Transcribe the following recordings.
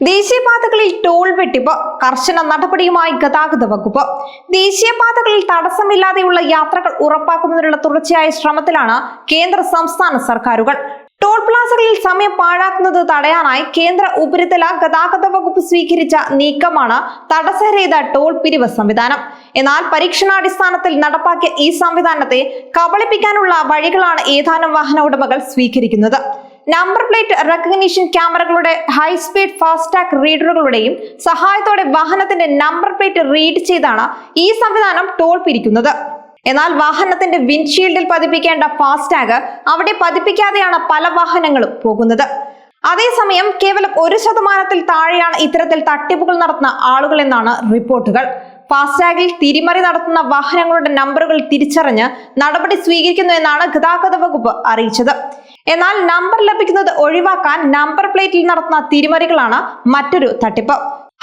ദേശീയപാതകളിൽ toll വെട്ടിപ്പ് കർശന നടപടിയുമായി ഗതാഗത വകുപ്പ്. ദേശീയപാതകളിൽ തടസ്സമില്ലാതെയുള്ള യാത്രകൾ ഉറപ്പാക്കുന്നതിനുള്ള തുടർച്ചയായ ശ്രമത്തിലാണ് കേന്ദ്ര സംസ്ഥാന സർക്കാരുകൾ. ടോൾ പ്ലാസകളിൽ സമയം പാഴാക്കുന്നത് തടയാനായി കേന്ദ്ര ഉപരിതല ഗതാഗത വകുപ്പ് സ്വീകരിച്ച നീക്കമാണ് തടസ്സരഹിത ടോൾ പിരിവ് സംവിധാനം. എന്നാൽ പരീക്ഷണാടിസ്ഥാനത്തിൽ നടപ്പാക്കിയ ഈ സംവിധാനത്തെ കബളിപ്പിക്കാനുള്ള വഴികളാണ് ഏതാനും വാഹന ഉടമകൾ സ്വീകരിക്കുന്നത്. നമ്പർ പ്ലേറ്റ് റെക്കഗ്നിഷൻ ക്യാമറകളുടെ ഹൈസ്പീഡ് ഫാസ്ടാഗ് റീഡറുകളുടെയും സഹായത്തോടെ വാഹനത്തിന്റെ നമ്പർ പ്ലേറ്റ് റീഡ് ചെയ്താണ് ഈ സംവിധാനം ടോൾ പിരിക്കുന്നത്. എന്നാൽ വാഹനത്തിന്റെ വിൻഡ്ഷീൽഡിൽ പതിപ്പിക്കേണ്ട ഫാസ്ടാഗ് അവിടെ പതിപ്പിക്കാതെയാണ് പല വാഹനങ്ങളും പോകുന്നത്. അതേസമയം കേവലം 1% താഴെയാണ് ഇത്തരത്തിൽ തട്ടിപ്പുകൾ നടത്തുന്ന ആളുകൾ എന്നാണ് റിപ്പോർട്ടുകൾ. ഫാസ്ടാഗിൽ തിരിമറി നടത്തുന്ന വാഹനങ്ങളുടെ നമ്പറുകൾ തിരിച്ചറിഞ്ഞ് നടപടി സ്വീകരിക്കുന്നു എന്നാണ് ഗതാഗത വകുപ്പ് അറിയിച്ചത്. എന്നാൽ നമ്പർ ലഭിക്കുന്നത് ഒഴിവാക്കാൻ നമ്പർ പ്ലേറ്റിൽ നടത്തുന്ന തിരിമറികളാണ് മറ്റൊരു തട്ടിപ്പ്.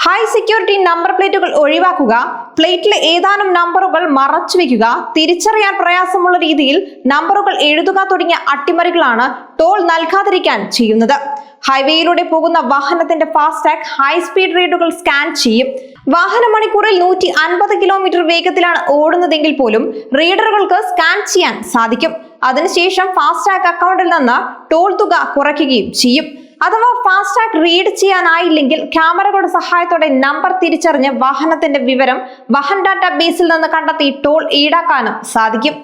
ഹൈ സെക്യൂരിറ്റി നമ്പർ പ്ലേറ്റുകൾ ഒഴിവാക്കുക, പ്ലേറ്റിലെ ഏതാനും നമ്പറുകൾ മറച്ചുവെക്കുക, തിരിച്ചറിയാൻ പ്രയാസമുള്ള രീതിയിൽ നമ്പറുകൾ എഴുതുക തുടങ്ങിയ അട്ടിമറികളാണ് ടോൾ നൽകാതിരിക്കാൻ ചെയ്യുന്നത്. ഹൈവേയിലൂടെ പോകുന്ന വാഹനത്തിന്റെ ഫാസ്ടാഗ് ഹൈ സ്പീഡ് റീഡുകൾ സ്കാൻ ചെയ്യും. വാഹന മണിക്കൂറിൽ 150 കിലോമീറ്റർ വേഗത്തിലാണ് ഓടുന്നതെങ്കിൽ പോലും റീഡറുകൾക്ക് സ്കാൻ ചെയ്യാൻ സാധിക്കും. അതിനുശേഷം ഫാസ്ടാഗ് അക്കൗണ്ടിൽ നിന്ന് ടോൾ തുക കുറയ്ക്കുകയും ചെയ്യും. അഥവാ ഫാസ്ടാഗ് റീഡ് ചെയ്യാനായില്ലെങ്കിൽ ക്യാമറകളുടെ സഹായത്തോടെ നമ്പർ തിരിച്ചറിഞ്ഞ് വാഹനത്തിന്റെ വിവരം വാഹൻ ഡാറ്റാ ബേസിൽ നിന്ന് കണ്ടെത്തി ടോൾ ഈടാക്കാനും സാധിക്കും.